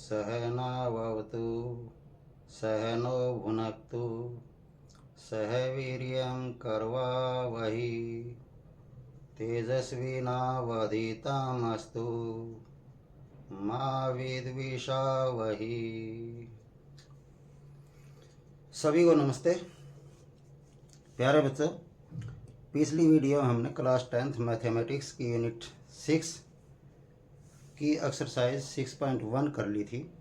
सहनावतु सहनो भुनक्तु सह वीर्यं करवावहि तेजस्विनावधीतमस्तु मा विद्विषावहि। सभी को नमस्ते। प्यारे बच्चों, पिछली वीडियो में हमने क्लास 10th मैथमेटिक्स की यूनिट 6 की एक्सरसाइज 6.1 कर ली थी।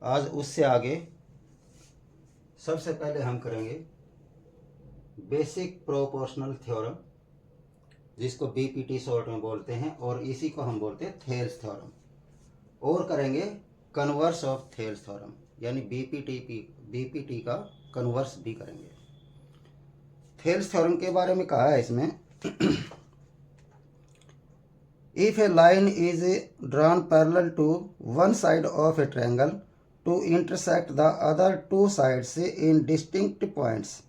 आज उससे आगे सबसे पहले हम करेंगे बेसिक प्रोपोर्शनल थ्योरम, जिसको बीपीटी शॉर्ट में बोलते हैं, और इसी को हम बोलते हैं थेल्स थ्योरम, और करेंगे कन्वर्स ऑफ थेल्स थ्योरम, यानी बीपीटी का कन्वर्स भी करेंगे। थेल्स थ्योरम के बारे में कहा है इसमें, if a line is drawn parallel to one side of a triangle to intersect the other two sides in distinct points,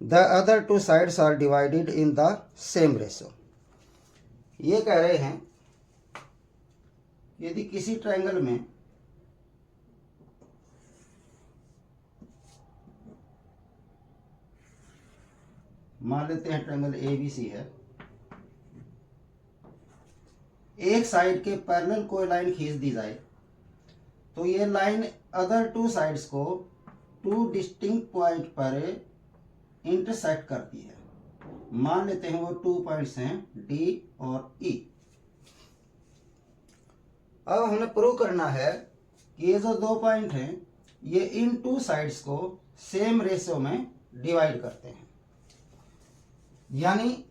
the other two sides are divided in the same ratio. ये कह रहे हैं यदि किसी triangle में मान लेते हैं ट्रायंगल ABC है, एक साइड के पैरेलल कोई लाइन खींच दी जाए तो ये लाइन अदर टू साइड्स को टू डिस्टिंक्ट पॉइंट पर इंटरसेक्ट करती है। मान लेते हैं वो 2 पॉइंट्स हैं D और E। अब हमें प्रूव करना है कि ये जो 2 पॉइंट हैं ये इन 2 साइड्स को सेम रेशियो में डिवाइड करते हैं। यानी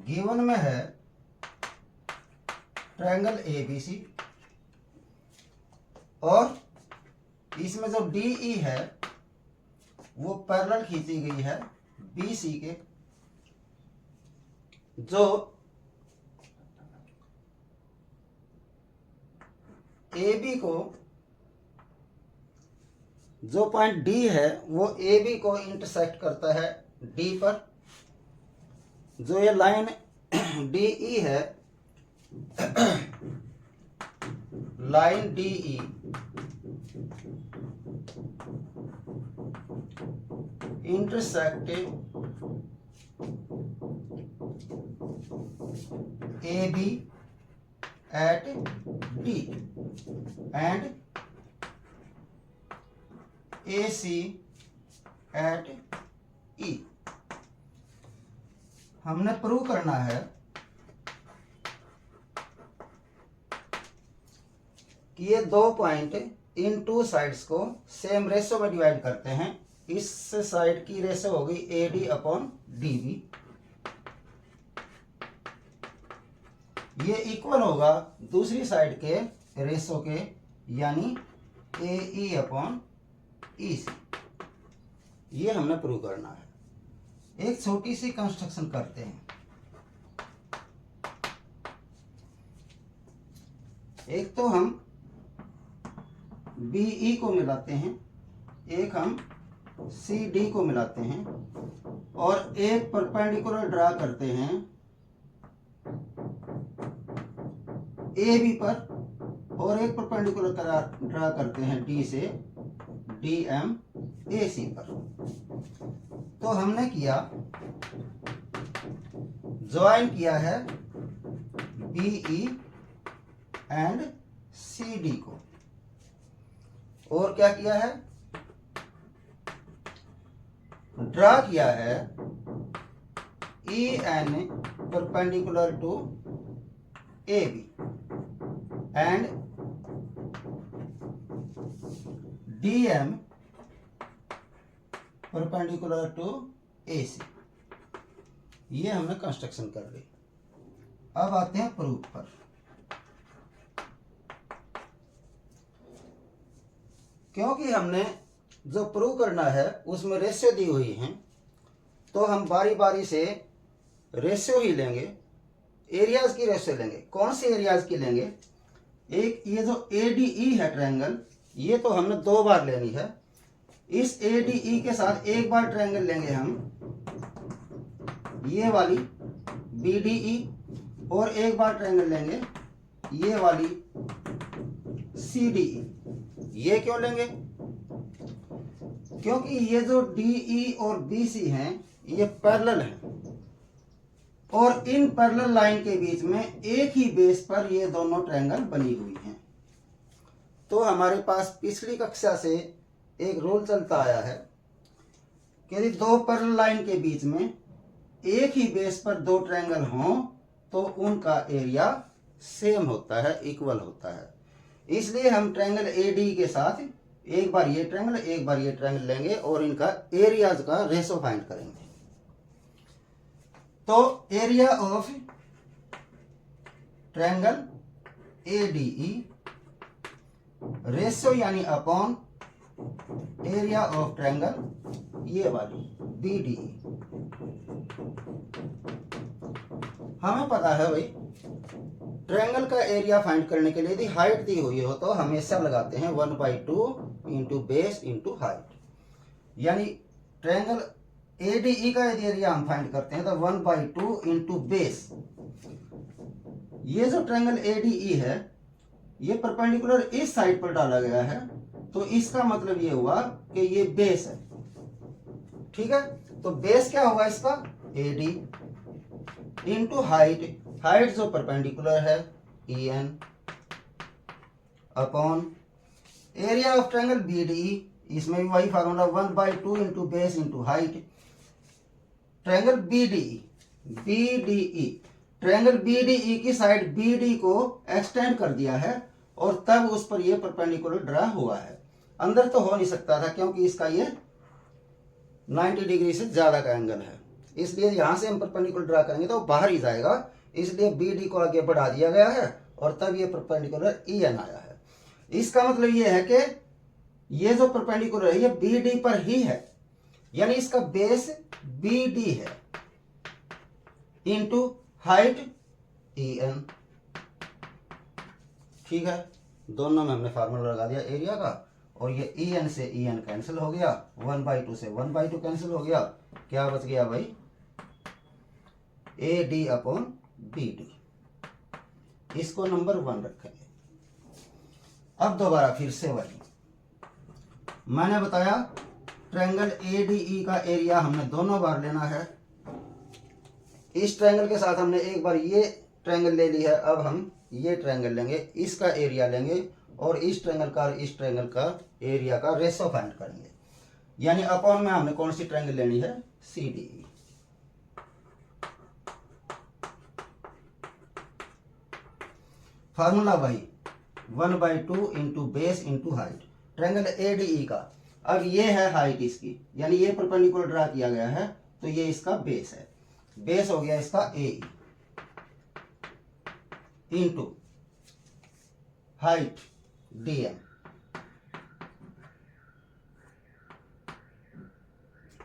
गिवन में है ट्रायंगल ABC और इसमें जो DE है वो पैरेलल खींची गई है BC के, जो AB को, जो पॉइंट D है वो AB को इंटरसेक्ट करता है D पर। जो ये लाइन DE है, line DE intersect AB at D and AC at E। हमने प्रूव करना है कि ये 2 पॉइंट इन 2 साइड्स को सेम रेशो में डिवाइड करते हैं। इस साइड की रेशो होगी AD अपॉन DB, ये इक्वल होगा दूसरी साइड के रेशो के, यानी AE अपॉन EC। ये हमने प्रूव करना है। एक छोटी सी कंस्ट्रक्शन करते हैं। एक तो हम BE को मिलाते हैं, एक हम CD को मिलाते हैं, और एक परपेंडिकुलर ड्रा करते हैं AB पर, और एक परपेंडिकुलर ड्रा करते हैं D से DMAC पर। तो हमने किया, ज्वाइन किया है BE एंड CD को, और क्या किया है, ड्रा किया है EN perpendicular to AB and DM perpendicular to AC। ये हमने कंस्ट्रक्शन कर ली। अब आते हैं प्रूफ पर। क्योंकि हमने जो प्रूव करना है उसमें रेशियो दी हुई हैं, तो हम बारी बारी से रेशियो ही लेंगे, एरियाज की रेशियो लेंगे। कौन सी एरियाज की लेंगे? एक ये जो ADE है ट्रायंगल, ये तो हमने 2 बार लेनी है। इस ADE के साथ एक बार ट्रायंगल लेंगे हम, ये वाली BDE, और एक बार ट्रायंगल लेंगे ये वाली CDE। ये क्यों लेंगे? क्योंकि ये जो DE और BC हैं ये पैरेलल हैं और इन पैरेलल लाइन के बीच में एक ही बेस पर ये दोनों ट्रायंगल बनी हुई हैं। तो हमारे पास पिछली कक्षा से एक रूल चलता आया है कि यदि दो पैरेलल लाइन के बीच में एक ही बेस पर दो ट्रायंगल हों तो उनका एरिया सेम होता है, इक्वल होता है। इसलिए हम ट्रायंगल AD के साथ एक बार ये ट्रायंगल एक बार ये ट्रायंगल लेंगे और इनका एरियाज का रेशो फाइंड करेंगे। तो area of triangle ADE ratio यानी अपॉन एरिया ऑफ ट्रायंगल ये वाली BDE। हमें पता है भाई ट्रायंगल का एरिया फाइंड करने के लिए यदि हाइट दी हुई हो तो हमेशा लगाते हैं 1/2 इंटू बेस इंटू हाइट। यानी ट्रायंगल ADE का यदि एरिया हम फाइंड करते हैं तो 1/2 इंटू बेस। ये जो ट्रायंगल ADE है ये परपेंडिकुलर इस साइड पर डाला गया है तो इसका मतलब ये हुआ कि ये बेस है। ठीक है, तो बेस क्या होगा इसका AD इंटू हाइट। हाइट जो परपेंडिकुलर है EN upon area of triangle BDE। इसमें भी वही formula 1/2 into base into height. Triangle BDE triangle BDE की साइड BD को एक्सटेंड कर दिया है और तब उस पर यह परपेंडिकुलर ड्रा हुआ है। अंदर तो हो नहीं सकता था क्योंकि इसका ये 90 डिग्री से ज्यादा का एंगल है, इसलिए यहां से हम परपेंडिकुलर ड्रा करेंगे तो बाहर ही जाएगा, इसलिए BD को आगे बढ़ा दिया गया है और तब ये परपेंडिकुलर EN आया है। इसका मतलब ये है कि ये जो परपेंडिकुलर है ये BD पर ही है, यानी इसका बेस BD है इंटू हाइट EN। ठीक है, दोनों में हमने फार्मूला लगा दिया एरिया का और ये EN से EN कैंसिल हो गया, 1/2 से 1/2 कैंसिल हो गया। क्या बच गया भाई AD अपॉन BD। इसको नंबर 1 रखेंगे। अब दोबारा फिर से वही मैंने बताया ट्रायंगल ADE का एरिया हमने दोनों बार लेना है। इस ट्रायंगल के साथ हमने एक बार ये ट्रायंगल ले ली है, अब हम ये ट्रायंगल लेंगे, इसका एरिया लेंगे और इस ट्रायंगल का और इस ट्रायंगल का एरिया का रेशो फाइंड करेंगे। यानी अपॉन में हमने कौन सी ट्रायंगल लेनी है CDE। फार्मूला वही 1/2 into base into height triangle ADE का। अब ये है हाइट इसकी, यानी ये परपेंडिकुलर ड्रा किया गया है तो ये इसका बेस है। बेस हो गया इसका AE into height DM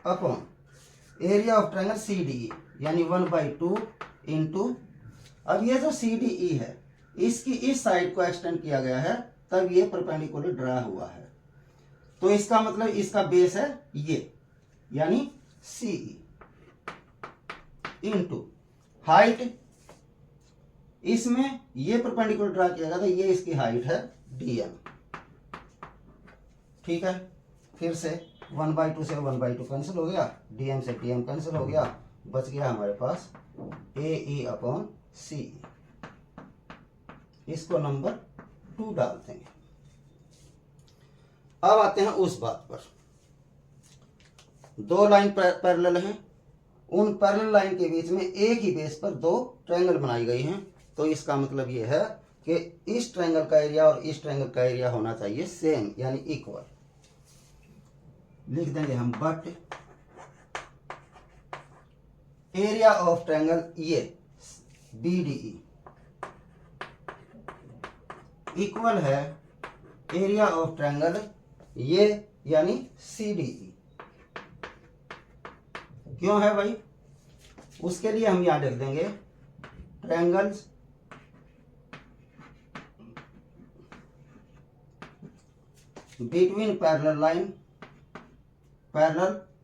upon area of triangle CDE यानी 1/2 इंटू, अब ये जो CDE है इसकी इस साइड को एक्सटेंड किया गया है तब ये परपेंडिकुलर ड्रा हुआ है, तो इसका मतलब इसका बेस है ये यानी CE इंटू हाइट। इसमें ये परपेंडिकुलर ड्रा किया गया था, ये इसकी हाइट है DM। ठीक है, फिर से 1/2 से 1/2 कैंसिल हो गया, DM से DM कैंसिल हो गया, बच गया हमारे पास AE अपॉन CE। इसको नंबर 2 डाल देंगे। अब आते हैं उस बात पर, दो लाइन पैरेलल हैं, उन पैरेलल लाइन के बीच में एक ही बेस पर दो ट्रायंगल बनाई गई हैं, तो इसका मतलब ये है कि इस ट्रायंगल का एरिया और इस ट्रायंगल का एरिया होना चाहिए सेम यानी इक्वल। लिख देंगे हम बट एरिया ऑफ ट्रायंगल ये BDE इक्वल है एरिया ऑफ ट्रायंगल ये यानी CDE। क्यों है भाई, उसके लिए हम यहां लिख देंगे triangles between parallel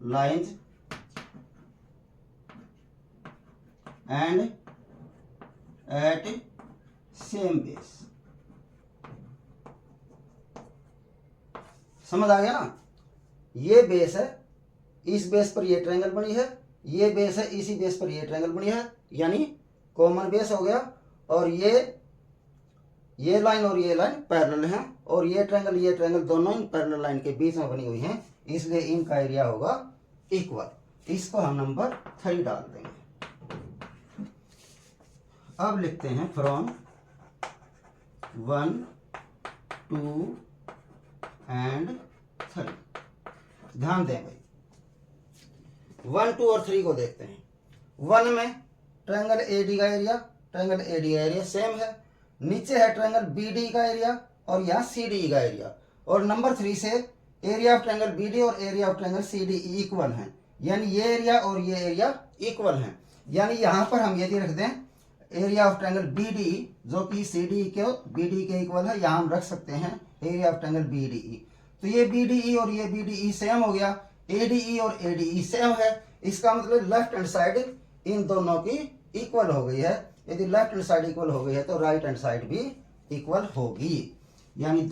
lines and at same base. समझ आ गया ना? ये बेस है, इस बेस पर ये ट्रायंगल बनी है, ये बेस है, इसी बेस पर ये ट्रायंगल बनी है, यानी कॉमन बेस हो गया। और ये लाइन और ये लाइन पैरेलल हैं, और ये ट्रायंगल दोनों इन पैरेलल लाइन के बीच में बनी हुई हैं, इसलिए इनका एरिया होगा इक्वल। इसको हम नंबर 3 डाल देंगे। अब लिखते हैं फ्रॉम 1, 2 एंड 3। ध्यान दें भाई, 1, 2 और 3 को देखते हैं। 1 में ट्रायंगल AD का एरिया सेम है, नीचे है ट्रायंगल BD का एरिया और यहाँ CDE का एरिया। और नंबर 3 से एरिया ऑफ ट्रायंगल BD और area of triangle CDE equal हैं, यानी ये एरिया और ये एरिया इक्वल हैं। यानी यहाँ पर हम यदि रख दें एरिया ऑफ ट्रायंगल BD जो कि CDE के BD के इक्वल है, यहाँ हम रख सकते हैं एरिया ऑफ ट्रायंगल BDE। तो ये BDE और ये BDE सेम हो गया, ADE और ADE सेम है। इसका मतलब लेफ्ट हैंड साइड इन दोनों की इक्वल हो गई है। यदि लेफ्ट हैंड साइड इक्वल हो गई है तो राइट हैंड साइड भी इक्वल होगी। यानी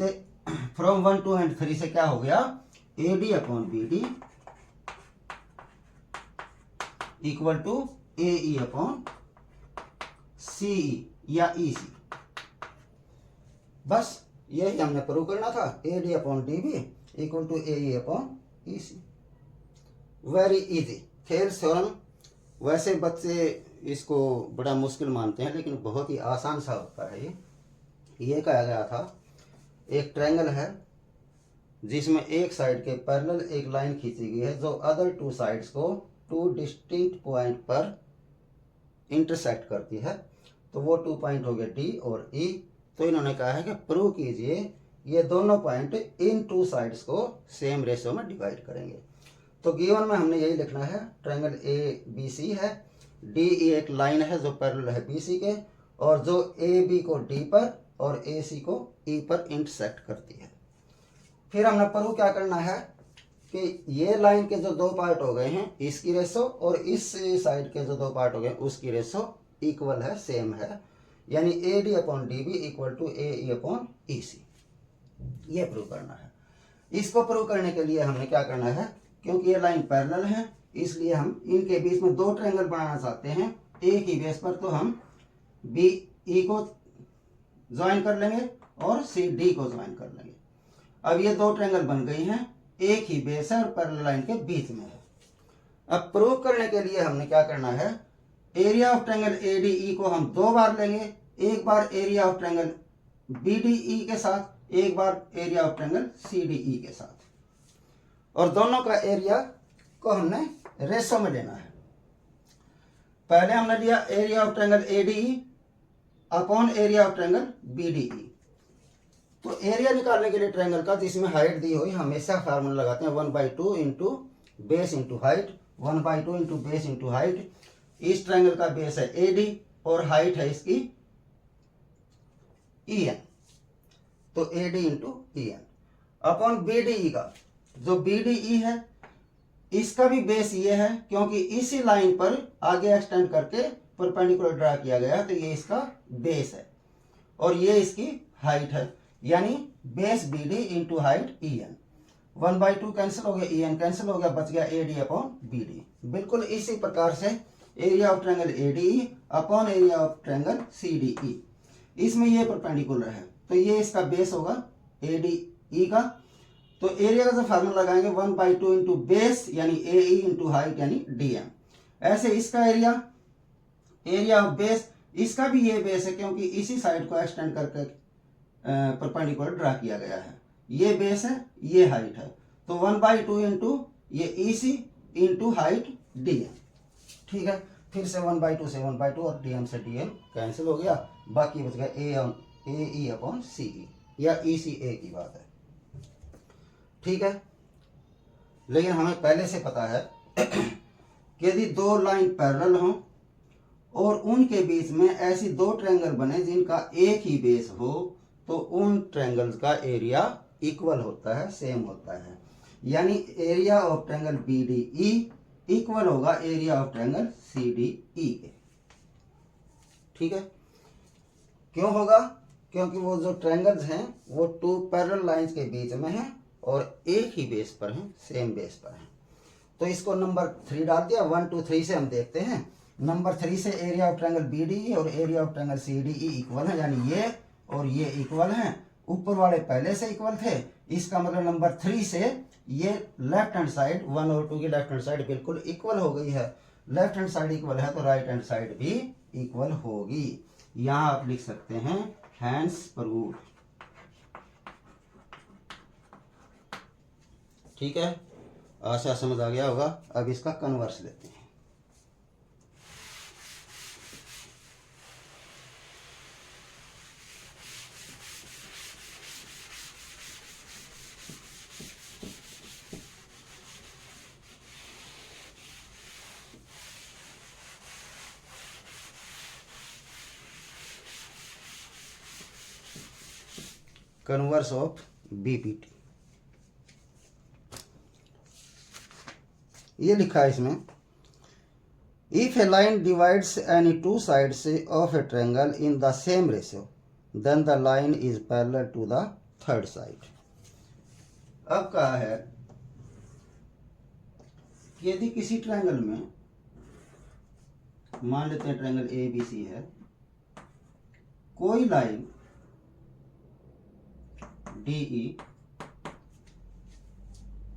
फ्रॉम 1, 2 एंड 3 से क्या हो गया, AD upon BD equal to AE upon CE या EC। बस यही हमने प्रूव करना था, AD upon DB equal to AE upon EC। Very easy. Thales theorem वैसे बच्चे इसको बड़ा मुश्किल मानते हैं, लेकिन बहुत ही आसान सा होता है। ये कहा गया था एक ट्रायंगल है जिसमें एक साइड के पैरेलल एक लाइन खींची गई है जो अदर 2 साइड्स को 2 डिस्टिंक्ट पॉइंट पर इंटरसेक्ट करती है। तो वो 2 पॉइंट हो गए D और E। तो इन्होंने कहा है कि प्रूव कीजिए ये दोनों पॉइंट इन 2 साइड्स को सेम रेशियो में डिवाइड करेंगे। तो गिवन में हमने यही लिखना है, ट्रायंगल ABC है, DE एक लाइन है जो पैरेलल है BC के, और जो AB को D पर और AC को E पर इंटरसेक्ट करती है। फिर हमने प्रूव क्या करना है कि ये लाइन के जो 2 पार्ट हो गए हैं इसकी रेशो और इस साइड के जो 2 पार्ट हो गए उसकी रेशो इक्वल है, सेम है, यानी AD upon DB equal to AE upon EC। ये प्रूव करना है। इसको प्रूव करने के लिए हमने क्या करना है, क्योंकि ये लाइन पैरेलल है इसलिए हम इनके बीच में 2 ट्रायंगल बनाना चाहते हैं एक ही बेस पर। तो हम BE को ज्वाइन कर लेंगे और CD को ज्वाइन कर लेंगे। अब ये 2 ट्रायंगल बन गई हैं, एक ही बेस है और पैरेलल लाइन के बीच में है। अब प्रूव करने के लिए हमने क्या करना है, एरिया ऑफ ट्रायंगल ADE को हम 2 बार लेंगे, एक बार एरिया ऑफ ट्रायंगल BDE के साथ, एक बार एरिया ऑफ ट्रायंगल CDE के साथ, और दोनों का एरिया को हमने रेशो में लेना है। पहले हमने लिया area of triangle ADE upon area of triangle BDE। तो एरिया निकालने के लिए ट्रायंगल का जिसमें हाइट दी हुई हमेशा फार्मूला लगाते हैं 1/2 into base into height, 1/2 into base into height. इस ट्रायंगल का बेस है AD और हाइट है इसकी EN, तो AD into EN upon BDE का, जो BDE है इसका भी बेस ये है क्योंकि इसी लाइन पर आगे एक्सटेंड करके परपेंडिकुलर ड्रा किया गया, तो ये इसका बेस है और ये इसकी हाइट है, यानी base BD into height EN। 1/2 cancel हो गया, EN कैंसिल हो गया, बच गया AD अपॉन BD। बिल्कुल इसी प्रकार से area of triangle ADE upon area of triangle CDE, इसमें ये परपेंडिकुलर है तो ये इसका बेस होगा ADE का। तो एरिया का जो फार्मूला लगाएंगे 1/2 इंटू बेस यानी AE इंटू हाइट यानी DM। ऐसे इसका एरिया ऑफ बेस, इसका भी ये बेस है क्योंकि इसी साइड को एक्सटेंड करके परपेंडिकुलर ड्रा किया गया है। ये बेस है, ये हाइट है, तो 1/2 इंटू ये EC इंटू हाइट DM। ठीक है, फिर से 1/2 से 1/2 और DM से DM कैंसिल हो गया, बाकी बच गया AE अपॉन CE या ECA की बात है। ठीक है, लेकिन हमें पहले से पता है कि यदि 2 लाइन पैरेलल हों और उनके बीच में ऐसी 2 ट्रायंगल बने जिनका एक ही बेस हो तो उन ट्रायंगल्स का एरिया इक्वल होता है, सेम होता है, यानी area of triangle BDE equal होगा एरिया ऑफ ट्रायंगल CDE के। ठीक है, क्यों होगा? क्योंकि वो जो ट्रायंगल्स हैं वो टू पैरेलल लाइंस के बीच में हैं और एक ही बेस पर हैं, सेम बेस पर हैं। तो इसको नंबर 3 डाल दिया। 1 2 3 से हम देखते हैं। नंबर 3 से एरिया ऑफ ट्रायंगल BDE और area of triangle CDE equal है, यानी ये और ये इक्वल हैं। ऊपर वाले पहले से इक्वल थे, इसका मतलब नंबर 3 से ये लेफ्ट हैंड साइड 1 और 2 की लेफ्ट हैंड साइड बिल्कुल इक्वल हो गई है। लेफ्ट हैंड साइड इक्वल है तो राइट हैंड साइड भी इक्वल होगी। यहां आप लिख सकते हैं हैंस प्रूव्ड। ठीक है, आशा समझ आ गया होगा। अब इसका कन्वर्स लेते हैं। कन्वर्स ऑफ BPT ये लिखा है इसमें, if a line divides any two sides of a triangle in the same ratio then the line is parallel to the third side. अब कहा है कि यदि किसी ट्रायंगल में, मान लेते हैं ट्रायंगल ABC है, कोई लाइन DE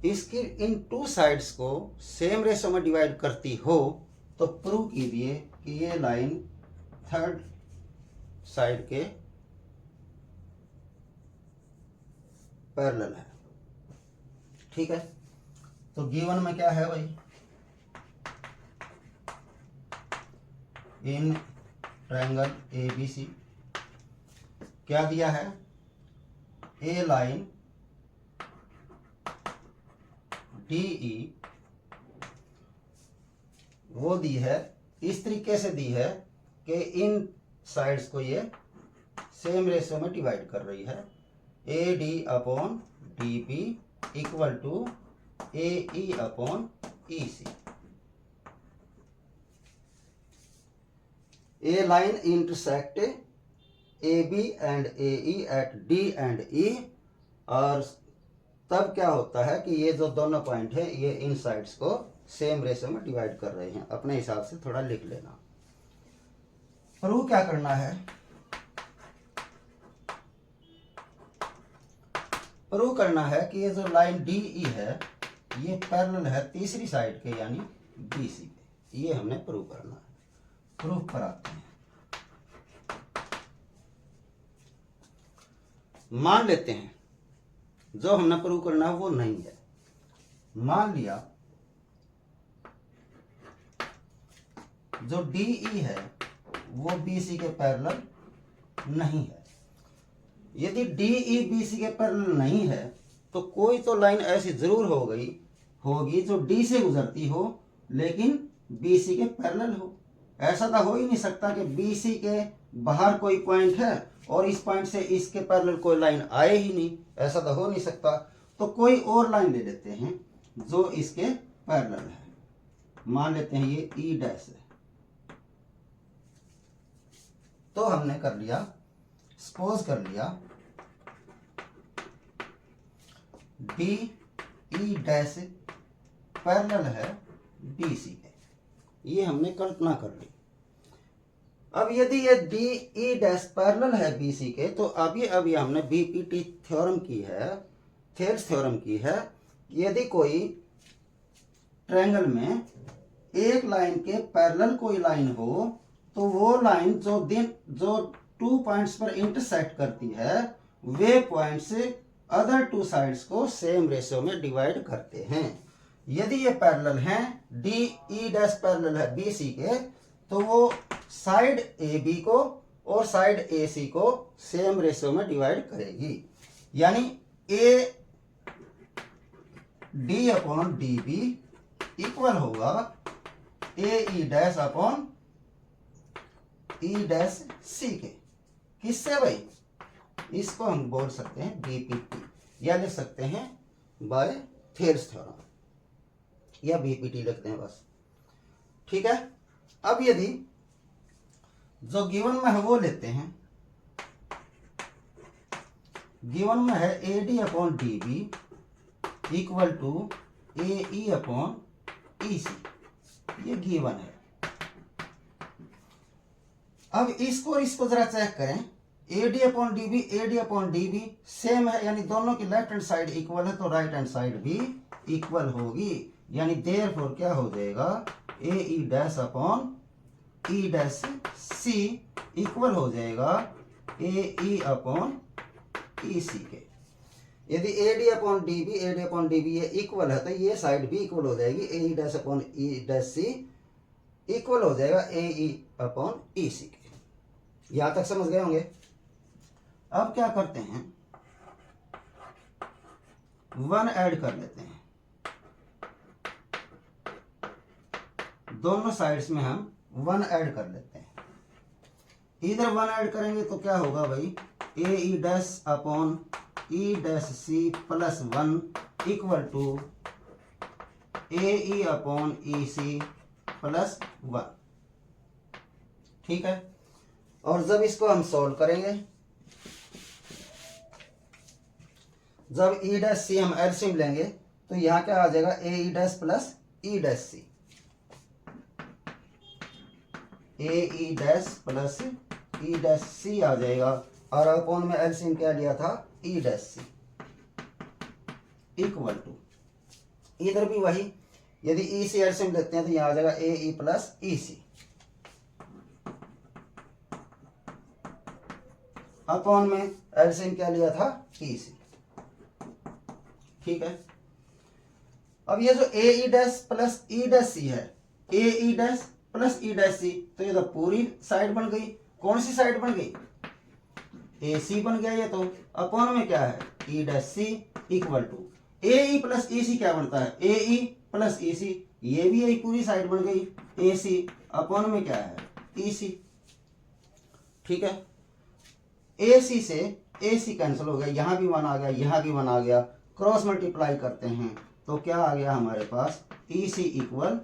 इसकी इन टू साइड्स को सेम रेशो में डिवाइड करती हो तो प्रूव कीजिए कि ये लाइन थर्ड साइड के पैरेलल है। ठीक है, तो गिवन में क्या है भाई, इन ट्रायंगल ABC क्या दिया है, ए लाइन DE वो दी है, इस तरीके से दी है कि इन साइड्स को ये सेम रेशियो में डिवाइड कर रही है। AD upon DB equal to AE upon EC। A line intersect AB and AE at D and E, और तब क्या होता है कि ये जो दोनों पॉइंट है ये इन साइड्स को सेम रेशियो में डिवाइड कर रहे हैं। अपने हिसाब से थोड़ा लिख लेना। प्रूव क्या करना है, प्रूव करना है कि ये जो लाइन DE है ये पैरेलल है तीसरी साइड के यानी BC पे। ये हमने प्रूव करना है। प्रूव कराते हैं। मान लेते हैं जो हमने प्रूव करना है वो नहीं है। मान लिया जो DE है वो BC के पैरेलल नहीं है। यदि DE BC के पैरेलल नहीं है तो कोई तो लाइन ऐसी जरूर होगी जो D से गुजरती हो लेकिन BC के पैरेलल हो। ऐसा तो हो ही नहीं सकता कि BC के बाहर कोई पॉइंट है और इस पॉइंट से इसके पैरेलल कोई लाइन आए ही नहीं, ऐसा तो हो नहीं सकता। तो कोई और लाइन ले लेते हैं जो इसके पैरेलल है। मान लेते हैं ये E डैश है। तो हमने कर लिया, सपोज कर लिया DE डैश पैरेलल है BC के। ये हमने कल्पना कर ली। अब यदि ये DE डैश पैरेलल है BC के तो अभी हमने BPT थ्योरम की है, थेल्स थ्योरम की है। यदि कोई ट्रायंगल में एक लाइन के पैरेलल कोई लाइन हो तो वो लाइन जो 2 पॉइंट्स पर इंटरसेक्ट करती है वे पॉइंट्स अदर 2 साइड्स को सेम रेशियो में डिवाइड करते हैं। यदि ये पैरेलल हैं, DE डैश पैरेलल है BC के, तो वो साइड AB को और साइड AC को सेम रेशियो में डिवाइड करेगी। यानी AD अपॉन DB इक्वल होगा AE dash upon E dash C के। किससे भाई? इसको हम बोल सकते हैं BPT या लिख सकते हैं बाय थेल्स थ्योरम या BPT लिखते हैं बस। ठीक है। अब यदि जो गिवन में है वो लेते हैं गिवन में है A D upon D B equal to A E upon E C, ये गिवन है। अब इसको जरा चेक करें, A D upon D B same है, यानी दोनों की लेफ्ट हैंड साइड इक्वल है, तो राइट हैंड साइड भी इक्वल होगी, यानी देयरफॉर क्या हो जाएगा, A E dash upon E dash C equal हो जाएगा A E upon E C के। यदि A D upon D B ये इक्वल है तो ये साइड भी इक्वल हो जाएगी, A E dash upon E dash C equal हो जाएगा A E upon E C के। यहां तक समझ गए होंगे। अब क्या करते हैं, 1 ऐड कर लेते हैं, दोनों साइड्स में हम 1 ऐड कर लेते हैं। इधर 1 ऐड करेंगे तो क्या होगा भाई, A E dash upon E dash C plus 1 equal to A E upon E C plus 1। ठीक है। और जब इसको हम सॉल्व करेंगे, जब ई डैश सी हम एलसीएम लेंगे तो यहां क्या आ जाएगा, A E dash plus E dash C, A E dash plus E dash C आ जाएगा, और अपॉन में एलसीएम क्या लिया था, E dash C equal to, इधर भी वही, यदि ई सी एलसीएम लेते हैं तो यहां आ जाएगा A E plus E C, upon में एलसीएम क्या लिया था, ई सी। ठीक है। अब ये जो A E dash plus E dash C है, A E dash plus E dash C, तो ये तो पूरी साइड बन गई। कौन सी साइड बन गई, ए सी बन गया ये तो, अपॉन में क्या है, E dash C equal to A E plus E C क्या बनता है, A E plus E C, ये भी यही पूरी साइड बन गई ए सी, अपॉन में क्या है, ई सी। ठीक है। ए सी से ए सी कैंसिल हो गया, यहां भी 1 आ गया, यहां भी 1 आ गया, क्रॉस मल्टीप्लाई करते हैं तो क्या आ गया हमारे पास, ई सी इक्वल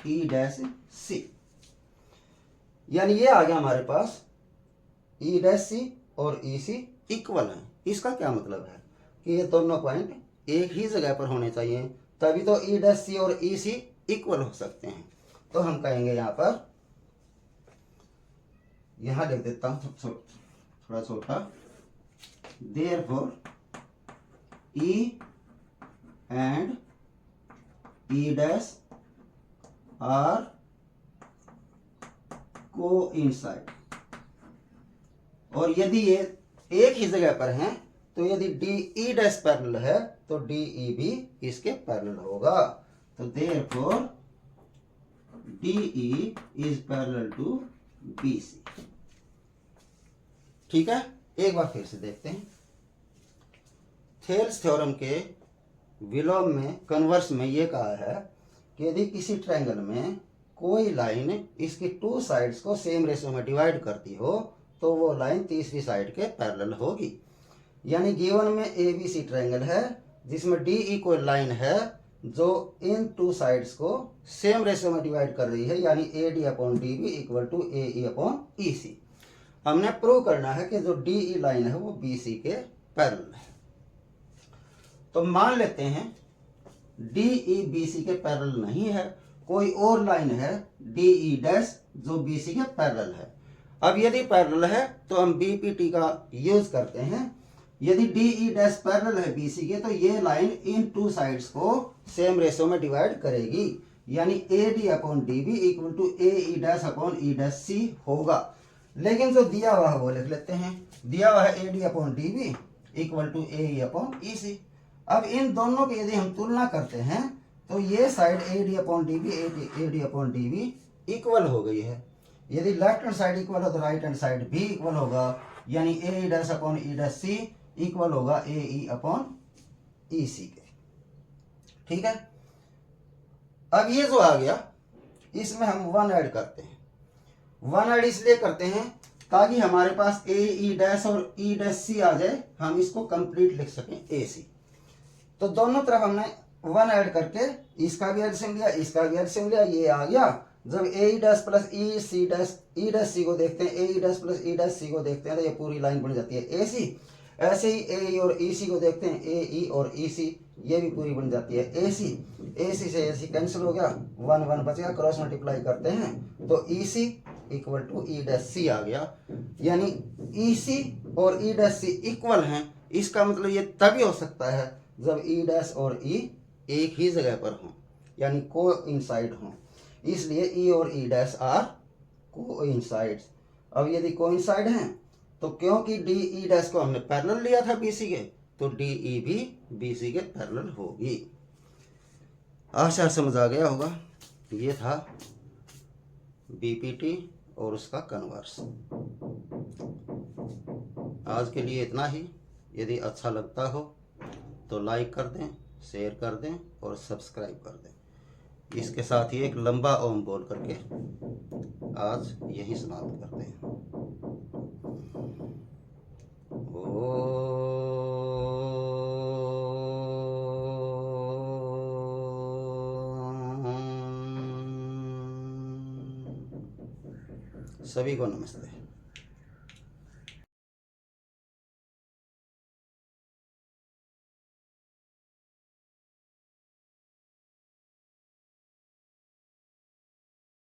ई डैश सी, यानी ये आ गया हमारे पास ई डैश सी और ई सी इक्वल है। इसका क्या मतलब है कि ये दोनों पॉइंट एक ही जगह पर होने चाहिए, तभी तो ई डैश सी और ई सी इक्वल हो सकते हैं। तो हम कहेंगे यहां पर, यहां लिख देता हूं थोड़ा छोटा, therefore E and E dash are coincide, और यदि ये एक ही जगह पर हैं तो यदि डी ई डैश पैरेलल है तो डी ई भी इसके पैरेलल होगा, तो therefore D E is parallel to B C. ठीक है। एक बार फिर से देखते हैं, थेल्स थ्योरम के विलोम में, कन्वर्स में ये कहा है कि यदि किसी ट्रायंगल में कोई लाइन इसकी 2 साइड्स को सेम रेशियो में डिवाइड करती हो तो वो लाइन तीसरी साइड के पैरेलल होगी। यानी गिवन में एबीसी ट्रायंगल है जिसमें डी ई कोई लाइन है जो इन 2 साइड्स को सेम रेशियो में डिवाइड कर रही है, यानी A D upon D B equal to A E upon E C. हमने प्रूव करना है कि जो डी ई लाइन है वो बी सी के पैरेलल है। तो मान लेते हैं डी ई बी सी के पैरेलल नहीं है, कोई और लाइन है डी ई डैश जो बी सी के पैरेलल है। अब यदि पैरेलल है तो हम बीपीटी का यूज करते हैं। यदि डी ई डैश पैरेलल है बी सी के तो ये लाइन इन 2 साइड्स को सेम रेशियो में डिवाइड करेगी, यानी A D upon D B equal to A E dash upon E dash C होगा। लेकिन जो दिया हुआ है वो लिख लेते हैं, दिया हुआ है A D upon D B equal to A E upon E C. अब इन दोनों की यदि हम तुलना करते हैं तो ये side A D upon D B A D upon D B equal हो गई है। यदि लेफ्ट हैंड साइड इक्वल हो तो राइट हैंड साइड भी इक्वल होगा, यानी A E dash upon E dash C equal होगा A E upon E C के। ठीक है। अब ये जो आ गया इसमें हम 1 ऐड करते हैं। 1 ऐड इसलिए करते हैं ताकि हमारे पास ए ई डैश और ई डैश सी आ जाए, हम इसको कंप्लीट लिख सकें ए सी। तो दोनों तरफ हमने 1 ऐड करके इसका भी एलसीएम लिया, इसका भी एलसीएम लिया, ये आ गया। जब A E dash plus E C dash C को देखते हैं, A E dash plus E dash C को देखते हैं तो ये पूरी लाइन बन जाती है ए सी। ऐसे ही ए ई और ई सी को देखते हैं, ए ई और ई सी ये भी पूरी बन जाती है। ए सी से ए सी कैंसिल हो गया, 1 1 बच गया, क्रॉस मल्टीप्लाई करते हैं तो ई सी equal to E dash C आ गया। यानी ई सी और ई डैश सी इक्वल हैं। इसका मतलब ये तभी हो सकता है जब ई डैश और ई एक ही जगह पर हों, यानी कोइंसाइड हों। इसलिए ई और ई डैश आर कोइंसाइड्स। अब यदि कोइंसाइड हैं तो क्योंकि डी ई डैश को हमने पैरेलल लिया था बीसी के, तो डी ई भी बीसी के पैरेलल होगी। आशा समझ आ गया होगा। ये था बीपीटी और उसका कन्वर्स। आज के लिए इतना ही। यदि अच्छा लगता हो तो लाइक कर दें, शेयर कर दें और सब्सक्राइब कर दें। इसके साथ ही एक लंबा ओम बोल करके आज यही समाप्त करते हैं। सभी को नमस्ते।